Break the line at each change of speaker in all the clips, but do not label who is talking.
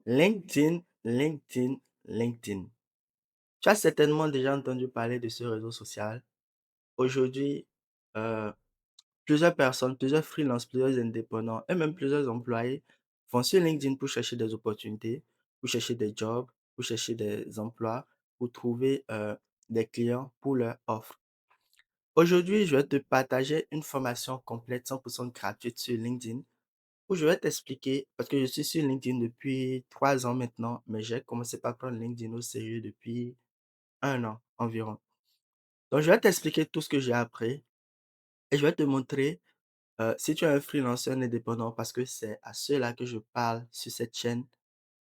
LinkedIn, LinkedIn, LinkedIn. Tu as certainement déjà entendu parler de ce réseau social. Aujourd'hui, euh, plusieurs personnes, plusieurs freelances, plusieurs indépendants et même plusieurs employés vont sur LinkedIn pour chercher des opportunités, pour chercher des jobs, pour chercher des emplois, pour trouver des clients pour leur offre. Aujourd'hui, je vais te partager une formation complète 100% gratuite sur LinkedIn où je vais t'expliquer, parce que je suis sur LinkedIn depuis 3 ans maintenant, mais j'ai commencé par prendre LinkedIn au sérieux depuis 1 an environ. Donc, je vais t'expliquer tout ce que j'ai appris et je vais te montrer si tu es un freelancer indépendant, parce que c'est à ceux-là que je parle sur cette chaîne,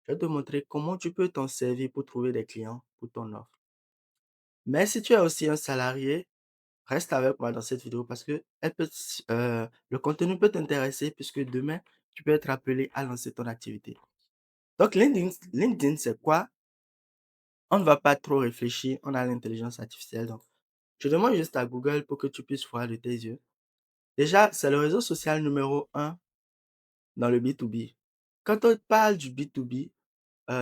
je vais te montrer comment tu peux t'en servir pour trouver des clients pour ton offre. Mais si tu es aussi un salarié, reste avec moi dans cette vidéo parce que le contenu peut t'intéresser puisque demain, tu peux être appelé à lancer ton activité. Donc, LinkedIn, c'est quoi? On ne va pas trop réfléchir, on a l'intelligence artificielle. Donc, je demande juste à Google pour que tu puisses voir de tes yeux. Déjà, c'est le réseau social numéro un dans le B2B. Quand on parle du B2B,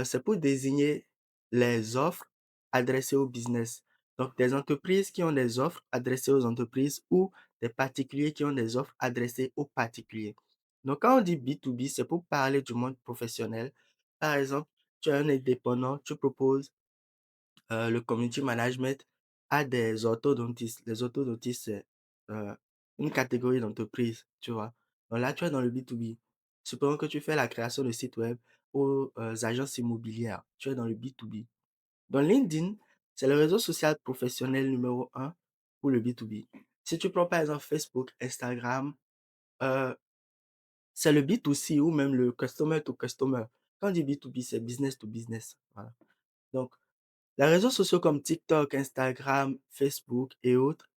c'est pour désigner les offres adressées au business. Donc, des entreprises qui ont des offres adressées aux entreprises ou des particuliers qui ont des offres adressées aux particuliers. Donc, quand on dit B2B, c'est pour parler du monde professionnel. Par exemple, tu es un indépendant, tu proposes le community management à des orthodontistes. Les orthodontistes, c'est euh, une catégorie d'entreprise, tu vois. Donc là, tu es dans le B2B. Supposons que tu fais la création de sites web aux agences immobilières. Tu es dans le B2B. Dans LinkedIn, c'est le réseau social professionnel numéro un pour le B2B. Si tu prends par exemple Facebook, Instagram, euh, c'est le B2C ou même le customer to customer. Quand on dit B2B, c'est business to business. Voilà. Donc, les réseaux sociaux comme TikTok, Instagram, Facebook et autres,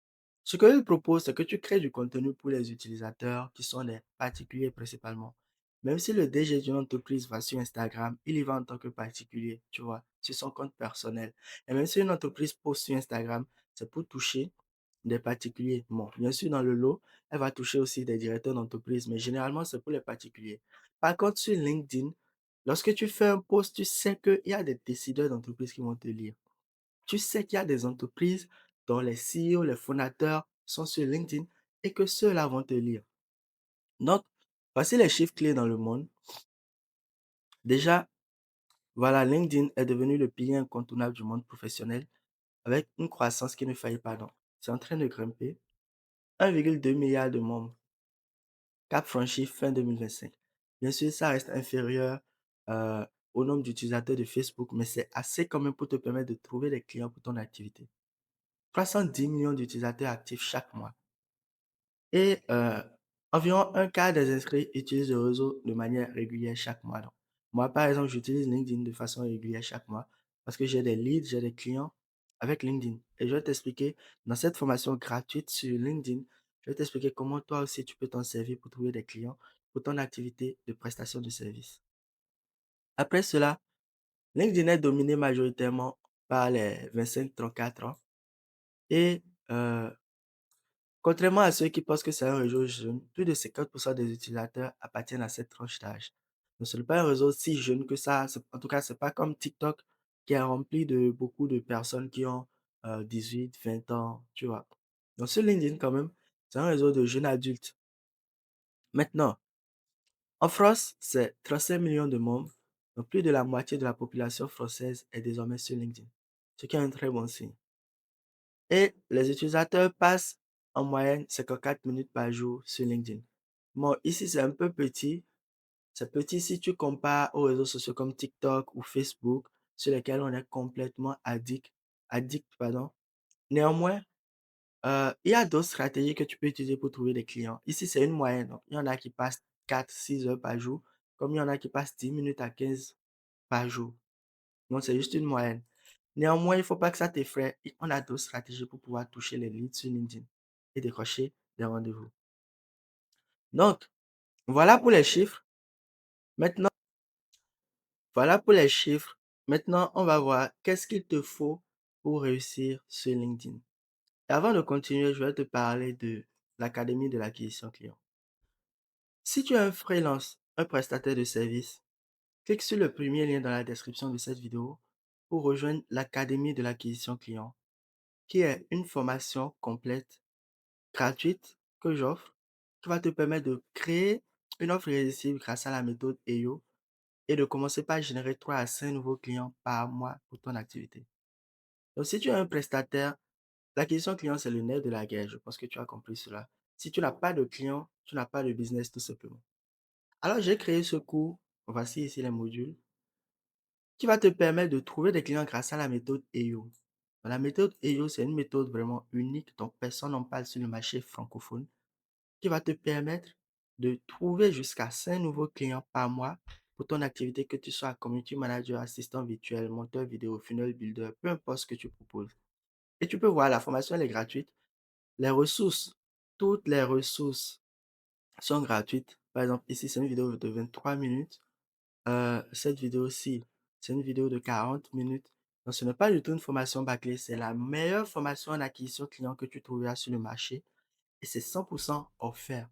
ce qu'ils proposent, c'est que tu crées du contenu pour les utilisateurs qui sont des particuliers principalement. Même si le DG d'une entreprise va sur Instagram, il y va en tant que particulier, tu vois, sur son compte personnel. Et même si une entreprise poste sur Instagram, c'est pour toucher des particuliers. Bon, bien sûr, dans le lot, elle va toucher aussi des directeurs d'entreprise, mais généralement, c'est pour les particuliers. Par contre, sur LinkedIn, lorsque tu fais un post, tu sais qu'il y a des décideurs d'entreprise qui vont te lire. Tu sais qu'il y a des entreprises dont les CEO, les fondateurs sont sur LinkedIn et que ceux-là vont te lire. Donc, voici les chiffres clés dans le monde. Déjà, voilà, LinkedIn est devenu le pilier incontournable du monde professionnel avec une croissance qui ne faillit pas. Donc, c'est en train de grimper. 1,2 milliard de membres. Cap franchi fin 2025. Bien sûr, ça reste inférieur euh, au nombre d'utilisateurs de Facebook, mais c'est assez quand même pour te permettre de trouver des clients pour ton activité. 310 millions d'utilisateurs actifs chaque mois. Et environ un quart des inscrits utilisent le réseau de manière régulière chaque mois. Donc, moi, par exemple, j'utilise LinkedIn de façon régulière chaque mois parce que j'ai des leads, j'ai des clients avec LinkedIn. Et je vais t'expliquer dans cette formation gratuite sur LinkedIn, je vais t'expliquer comment toi aussi tu peux t'en servir pour trouver des clients pour ton activité de prestation de services. Après cela, LinkedIn est dominé majoritairement par les 25-34 ans et contrairement à ceux qui pensent que c'est un réseau jeune, plus de 50% des utilisateurs appartiennent à cette tranche d'âge. Donc, ce n'est pas un réseau si jeune que ça. En tout cas, c'est pas comme TikTok qui est rempli de beaucoup de personnes qui ont 18, 20 ans, tu vois. Donc, sur LinkedIn, quand même, c'est un réseau de jeunes adultes. Maintenant, en France, c'est 35 millions de membres. Donc, plus de la moitié de la population française est désormais sur LinkedIn, ce qui est un très bon signe. Et les utilisateurs passent en moyenne 54 minutes par jour sur LinkedIn. Bon, ici, c'est un peu petit. C'est petit si tu compares aux réseaux sociaux comme TikTok ou Facebook, sur lesquels on est complètement addict, pardon. Néanmoins, il y a d'autres stratégies que tu peux utiliser pour trouver des clients. Ici, c'est une moyenne. Donc, il y en a qui passent 4-6 heures par jour, comme il y en a qui passent 10 minutes à 15 par jour. Donc, c'est juste une moyenne. Néanmoins, il ne faut pas que ça t'effraie. On a d'autres stratégies pour pouvoir toucher les leads sur LinkedIn et décrocher des rendez-vous. Donc, voilà pour les chiffres. Maintenant, voilà pour les chiffres. Maintenant, on va voir qu'est-ce qu'il te faut pour réussir sur LinkedIn. Et avant de continuer, je vais te parler de l'Académie de l'acquisition client. Si tu es un freelance, un prestataire de service, Clique sur le premier lien dans la description de cette vidéo pour rejoindre l'Académie de l'acquisition client, qui est une formation complète, gratuite que j'offre, qui va te permettre de créer une offre irrésistible grâce à la méthode EYO et de commencer par générer 3 à 5 nouveaux clients par mois pour ton activité. Donc, si tu es un prestataire, l'acquisition client, c'est le nerf de la guerre. Je pense que tu as compris cela. Si tu n'as pas de clients, tu n'as pas de business tout simplement. Alors, j'ai créé ce cours. Voici ici les modules qui va te permettre de trouver des clients grâce à la méthode EYO. La méthode EYO, c'est une méthode vraiment unique dont personne n'en parle sur le marché francophone qui va te permettre de trouver jusqu'à 5 nouveaux clients par mois pour ton activité, que tu sois community manager, assistant virtuel, monteur vidéo, funnel builder, peu importe ce que tu proposes. Et tu peux voir, la formation elle est gratuite. Les ressources, toutes les ressources sont gratuites. Par exemple, ici, c'est une vidéo de 23 minutes. Cette vidéo-ci, c'est une vidéo de 40 minutes. Donc, ce n'est pas du tout une formation bâclée. C'est la meilleure formation en acquisition client que tu trouveras sur le marché. Et c'est 100% offert.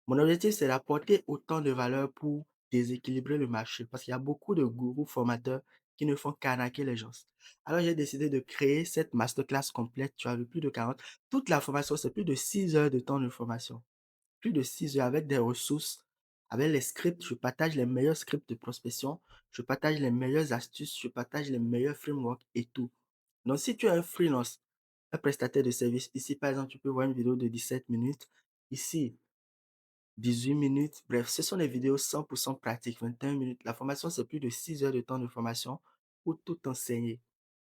Mon objectif, c'est d'apporter autant de valeur pour déséquilibrer le marché. Parce qu'il y a beaucoup de gourous formateurs qui ne font qu'arnaquer les gens. Alors, j'ai décidé de créer cette masterclass complète. Tu as vu plus de 40. Toute la formation, c'est plus de 6 heures de temps de formation. Plus de 6 heures avec des ressources, avec les scripts. Je partage les meilleurs scripts de prospection. Je partage les meilleures astuces. Je partage les meilleurs frameworks et tout. Donc, si tu es un freelance, un prestataire de service, ici, par exemple, tu peux voir une vidéo de 17 minutes. Ici, 18 minutes. Bref, ce sont des vidéos 100% pratiques, 21 minutes. La formation, c'est plus de 6 heures de temps de formation pour tout enseigner.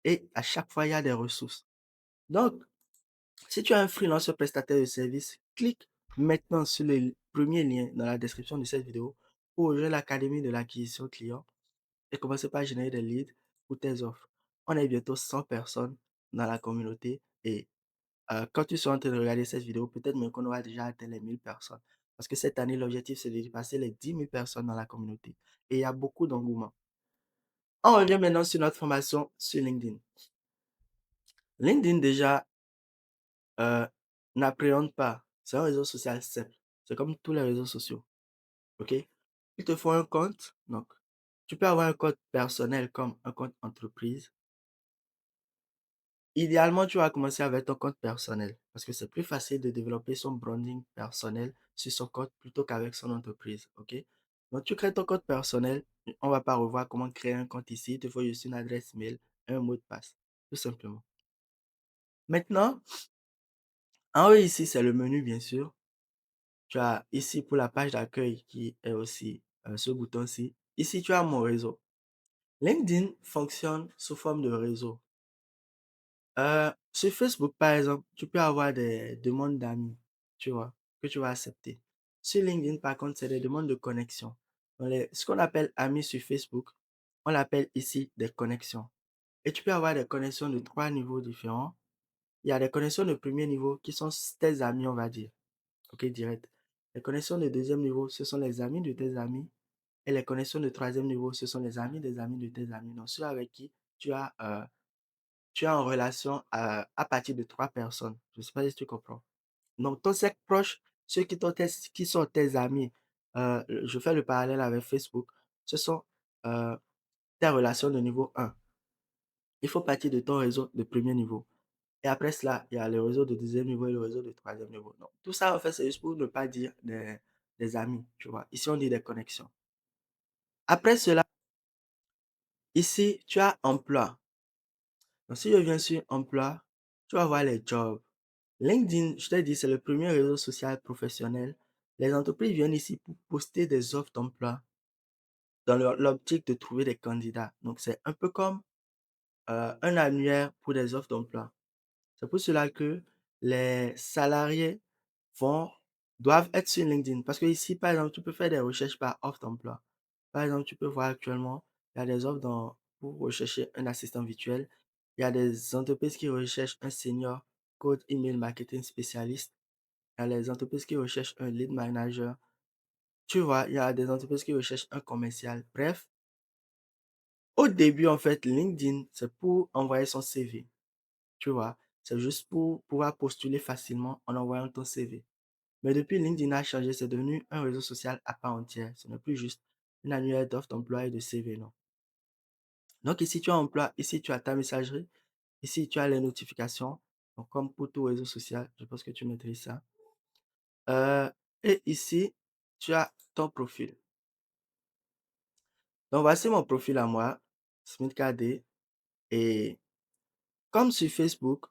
Et à chaque fois, il y a des ressources. Donc, si tu es un freelancer prestataire de service, clique maintenant sur le premier lien dans la description de cette vidéo pour rejoindre l'Académie de l'acquisition client et commencer par générer des leads pour tes offres. On est bientôt 100 personnes dans la communauté et quand tu seras en train de regarder cette vidéo, peut-être même qu'on aura déjà atteint les 1000 personnes. Parce que cette année, l'objectif, c'est de dépasser les 10 000 personnes dans la communauté. Et il y a beaucoup d'engouement. On revient maintenant sur notre formation sur LinkedIn. LinkedIn, déjà, euh, n'appréhende pas. C'est un réseau social simple. C'est comme tous les réseaux sociaux. OK? Il te faut un compte. Donc, tu peux avoir un compte personnel comme un compte entreprise. Idéalement, tu vas commencer avec ton compte personnel parce que c'est plus facile de développer son branding personnel sur son compte plutôt qu'avec son entreprise. OK? Donc, tu crées ton compte personnel. On va pas revoir comment créer un compte ici. Il te faut juste une adresse mail, un mot de passe, tout simplement. Maintenant, en haut ici, c'est le menu, bien sûr. Tu as ici pour la page d'accueil qui est aussi ce bouton-ci. Ici, tu as mon réseau. LinkedIn fonctionne sous forme de réseau. Sur Facebook, par exemple, tu peux avoir des demandes d'amis, tu vois, que tu vas accepter. Sur LinkedIn, par contre, c'est des demandes de connexion. Ce qu'on appelle amis sur Facebook, on l'appelle ici des connexions. Et tu peux avoir des connexions de 3 niveaux différents. Il y a des connexions de premier niveau qui sont tes amis, on va dire. OK, direct. Les connexions de deuxième niveau, ce sont les amis de tes amis. Et les connexions de troisième niveau, ce sont les amis des amis de tes amis. Donc, ceux avec qui tu es en relation à partir de 3 personnes. Je ne sais pas si tu comprends. Donc, ton cercle proche, ceux qui sont tes amis, je fais le parallèle avec Facebook, ce sont euh, tes relations de niveau 1. Il faut partir de ton réseau de premier niveau. Et après cela, il y a le réseau de deuxième niveau et le réseau de troisième niveau. Donc, tout ça, en fait, c'est juste pour ne pas dire des amis, tu vois. Ici, on dit des connexions. Après cela, ici, tu as emploi. Donc, si je viens sur emploi, tu vas voir les jobs. LinkedIn, je t'ai dit, c'est le premier réseau social professionnel. Les entreprises viennent ici pour poster des offres d'emploi dans l'optique de trouver des candidats. Donc, c'est un peu comme un annuaire pour des offres d'emploi. C'est pour cela que les salariés vont, doivent être sur LinkedIn. Parce que ici, par exemple, tu peux faire des recherches par offre d'emploi. Par exemple, tu peux voir actuellement, il y a des offres pour rechercher un assistant virtuel. Il y a des entreprises qui recherchent un senior code email marketing spécialiste. Il y a les entreprises qui recherchent un lead manager. Tu vois, il y a des entreprises qui recherchent un commercial. Bref, au début, en fait, LinkedIn, c'est pour envoyer son CV. Tu vois, c'est juste pour pouvoir postuler facilement en envoyant ton CV. Mais depuis, LinkedIn a changé, c'est devenu un réseau social à part entière. Ce n'est plus juste une annuaire d'offres d'emploi et de CV, non. Donc ici, tu as emploi, ici, tu as ta messagerie, ici, tu as les notifications. Donc, comme pour tout réseau social, je pense que tu maîtrises ça. Euh, et ici, tu as ton profil. Donc, voici mon profil à moi, Smith KD. Et comme sur Facebook,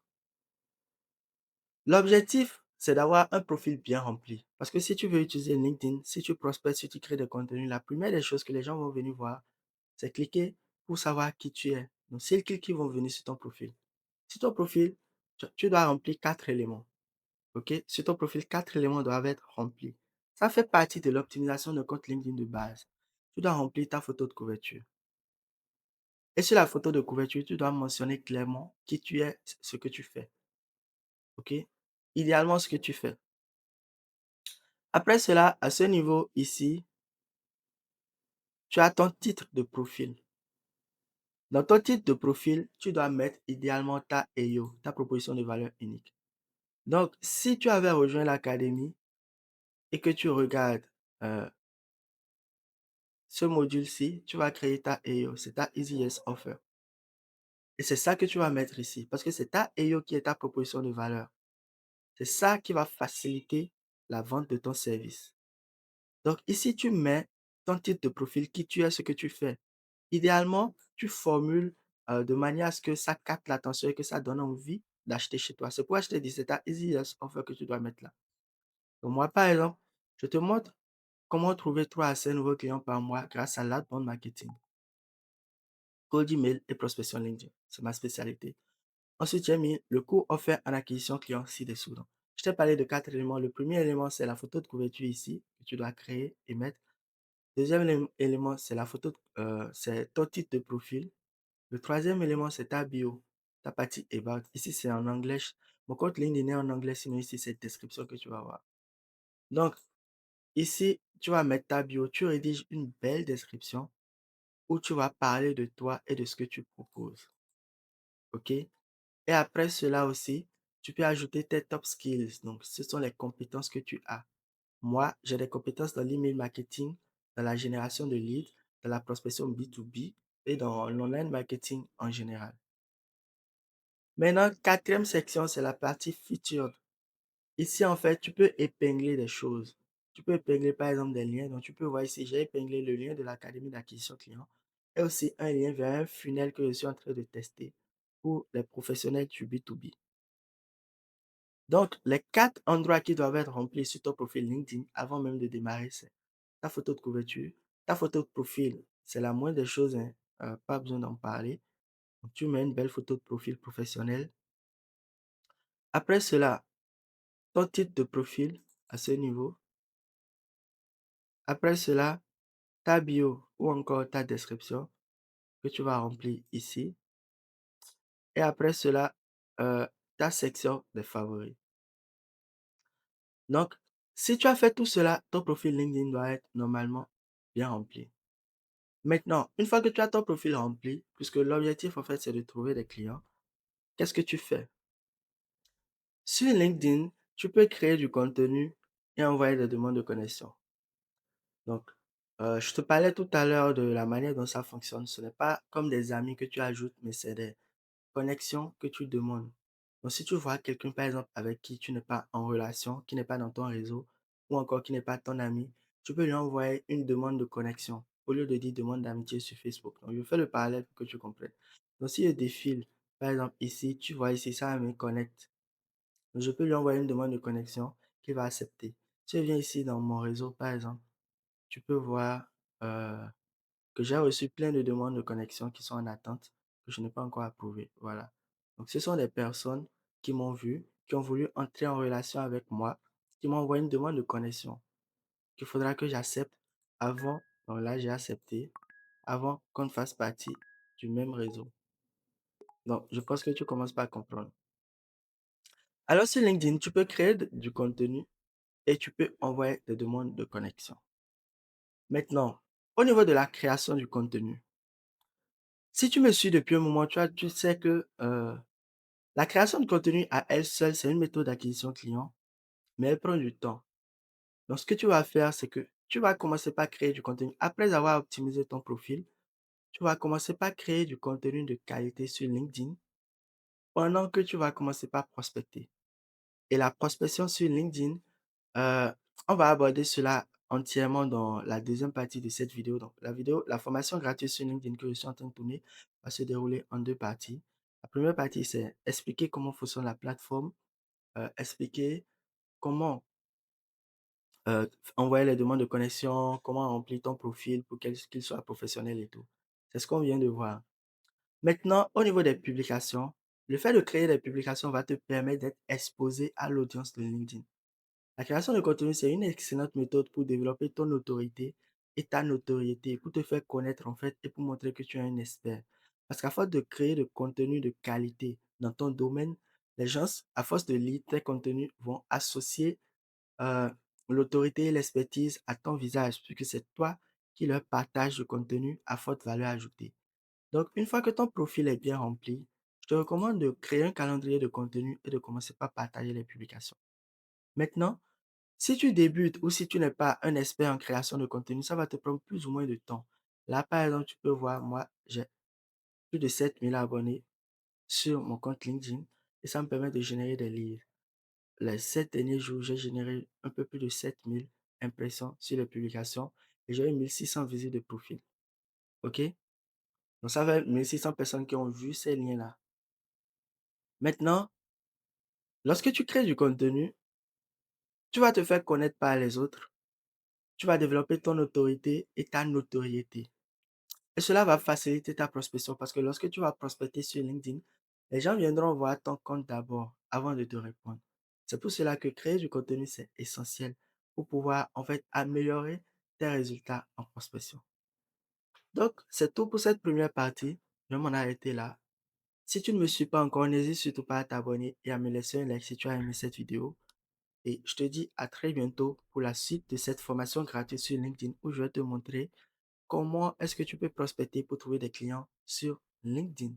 l'objectif, c'est d'avoir un profil bien rempli. Parce que si tu veux utiliser LinkedIn, si tu prospères, si tu crées des contenus, la première des choses que les gens vont venir voir, c'est cliquer pour savoir qui tu es. Donc, s'ils cliquent, ils vont venir sur ton profil. Sur ton profil, tu dois remplir 4 éléments. OK? Sur ton profil, 4 éléments doivent être remplis. Ça fait partie de l'optimisation de compte LinkedIn de base. Tu dois remplir ta photo de couverture. Et sur la photo de couverture, tu dois mentionner clairement qui tu es, ce que tu fais. OK? Idéalement, ce que tu fais. Après cela, à ce niveau ici, tu as ton titre de profil. Dans ton titre de profil, tu dois mettre idéalement ta EO, ta proposition de valeur unique. Donc, si tu avais rejoint l'académie et que tu regardes ce module-ci, tu vas créer ta EO, c'est ta Easy Yes Offer. Et c'est ça que tu vas mettre ici, parce que c'est ta EO qui est ta proposition de valeur. C'est ça qui va faciliter la vente de ton service. Donc ici, tu mets ton titre de profil, qui tu es, ce que tu fais. Idéalement, tu formules de manière à ce que ça capte l'attention et que ça donne envie d'acheter chez toi. C'est pourquoi je t'ai dit, c'est ta Easy Yes Offer que tu dois mettre là. Donc moi, par exemple, je te montre comment trouver 3 à 5 nouveaux clients par mois grâce à l'outbound marketing, cold email et prospection LinkedIn. C'est ma spécialité. Ensuite, j'ai mis le coût offert en acquisition client ci-dessous. Donc, je t'ai parlé de 4 éléments. Le premier élément, c'est la photo de couverture ici, que tu dois créer et mettre. Deuxième élément, c'est la photo, c'est ton titre de profil. Le troisième élément, c'est ta bio, ta partie About. Ici, c'est en anglais. Mon compte LinkedIn est en anglais, sinon ici, c'est description que tu vas voir. Donc, ici, tu vas mettre ta bio. Tu rédiges une belle description où tu vas parler de toi et de ce que tu proposes. OK? Et après cela aussi, tu peux ajouter tes top skills. Donc, ce sont les compétences que tu as. Moi, j'ai des compétences dans l'email marketing, dans la génération de leads, dans la prospection B2B et dans l'online marketing en général. Maintenant, quatrième section, c'est la partie featured. Ici, en fait, tu peux épingler des choses. Tu peux épingler, par exemple, des liens. Donc, tu peux voir ici, j'ai épinglé le lien de l'académie d'acquisition client et aussi un lien vers un funnel que je suis en train de tester pour les professionnels du B2B. Donc, les 4 endroits qui doivent être remplis sur ton profil LinkedIn avant même de démarrer, c'est ta photo de couverture, ta photo de profil, c'est la moindre des choses, hein, pas besoin d'en parler. Donc, tu mets une belle photo de profil professionnel. Après cela, ton titre de profil à ce niveau. Après cela, ta bio ou encore ta description que tu vas remplir ici. Et après cela, ta section des favoris. Donc, si tu as fait tout cela, ton profil LinkedIn doit être normalement bien rempli. Maintenant, une fois que tu as ton profil rempli, puisque l'objectif en fait c'est de trouver des clients, qu'est-ce que tu fais? Sur LinkedIn, tu peux créer du contenu et envoyer des demandes de connexion. Donc, je te parlais tout à l'heure de la manière dont ça fonctionne. Ce n'est pas comme des amis que tu ajoutes, mais c'est des connexions que tu demandes. Donc, si tu vois quelqu'un, par exemple, avec qui tu n'es pas en relation, qui n'est pas dans ton réseau, ou encore qui n'est pas ton ami, tu peux lui envoyer une demande de connexion au lieu de dire demande d'amitié sur Facebook. Donc, je fais le parallèle pour que tu comprennes. Donc, si je défile, par exemple, ici, tu vois ici, ça me connecte. Donc, je peux lui envoyer une demande de connexion qu'il va accepter. Si je viens ici dans mon réseau, par exemple, tu peux voir euh, que j'ai reçu plein de demandes de connexion qui sont en attente, que je n'ai pas encore approuvées. Voilà. Donc, ce sont des personnes qui m'ont vu, qui ont voulu entrer en relation avec moi, qui m'ont envoyé une demande de connexion qu'il faudra que j'accepte avant. Donc là, j'ai accepté avant qu'on ne fasse partie du même réseau. Donc, je pense que tu commences par comprendre. Alors, sur LinkedIn, tu peux créer du contenu et tu peux envoyer des demandes de connexion. Maintenant, au niveau de la création du contenu, si tu me suis depuis un moment, tu sais que la création de contenu à elle seule, c'est une méthode d'acquisition client, mais elle prend du temps. Donc, ce que tu vas faire, c'est que tu vas commencer par créer du contenu. Après avoir optimisé ton profil, tu vas commencer par créer du contenu de qualité sur LinkedIn pendant que tu vas commencer par prospecter. Et la prospection sur LinkedIn, euh, on va aborder cela entièrement dans la deuxième partie de cette vidéo. Donc, la formation gratuite sur LinkedIn que je suis en train de tourner va se dérouler en deux parties. La première partie, c'est expliquer comment fonctionne la plateforme, expliquer comment euh, envoyer les demandes de connexion, comment remplir ton profil pour qu'il soit professionnel et tout. C'est ce qu'on vient de voir. Maintenant, au niveau des publications, le fait de créer des publications va te permettre d'être exposé à l'audience de LinkedIn. La création de contenu, c'est une excellente méthode pour développer ton autorité et ta notoriété, pour te faire connaître en fait et pour montrer que tu es un expert. Parce qu'à force de créer de contenu de qualité dans ton domaine, les gens, à force de lire tes contenus, vont associer euh, l'autorité et l'expertise à ton visage, puisque c'est toi qui leur partage le contenu à forte valeur ajoutée. Donc, une fois que ton profil est bien rempli, je te recommande de créer un calendrier de contenu et de commencer par partager les publications. Maintenant, si tu débutes ou si tu n'es pas un expert en création de contenu, ça va te prendre plus ou moins de temps. Là, par exemple, tu peux voir, moi, j'ai plus de 7000 abonnés sur mon compte LinkedIn et ça me permet de générer des livres. Les 7 derniers jours, j'ai généré un peu plus de 7000 impressions sur les publications et j'ai eu 1600 visites de profil. OK? Donc, ça fait 1600 personnes qui ont vu ces liens-là. Maintenant, lorsque tu crées du contenu, tu vas te faire connaître par les autres. Tu vas développer ton autorité et ta notoriété. Et cela va faciliter ta prospection parce que lorsque tu vas prospecter sur LinkedIn, les gens viendront voir ton compte d'abord avant de te répondre. C'est pour cela que créer du contenu, c'est essentiel pour pouvoir en fait améliorer tes résultats en prospection. Donc, c'est tout pour cette première partie. Je vais m'en arrêter là. Si tu ne me suis pas encore, n'hésite surtout pas à t'abonner et à me laisser un like si tu as aimé cette vidéo. Et je te dis à très bientôt pour la suite de cette formation gratuite sur LinkedIn où je vais te montrer comment est-ce que tu peux prospecter pour trouver des clients sur LinkedIn.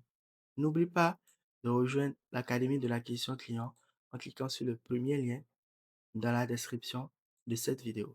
N'oublie pas de rejoindre l'Académie de l'acquisition client en cliquant sur le premier lien dans la description de cette vidéo.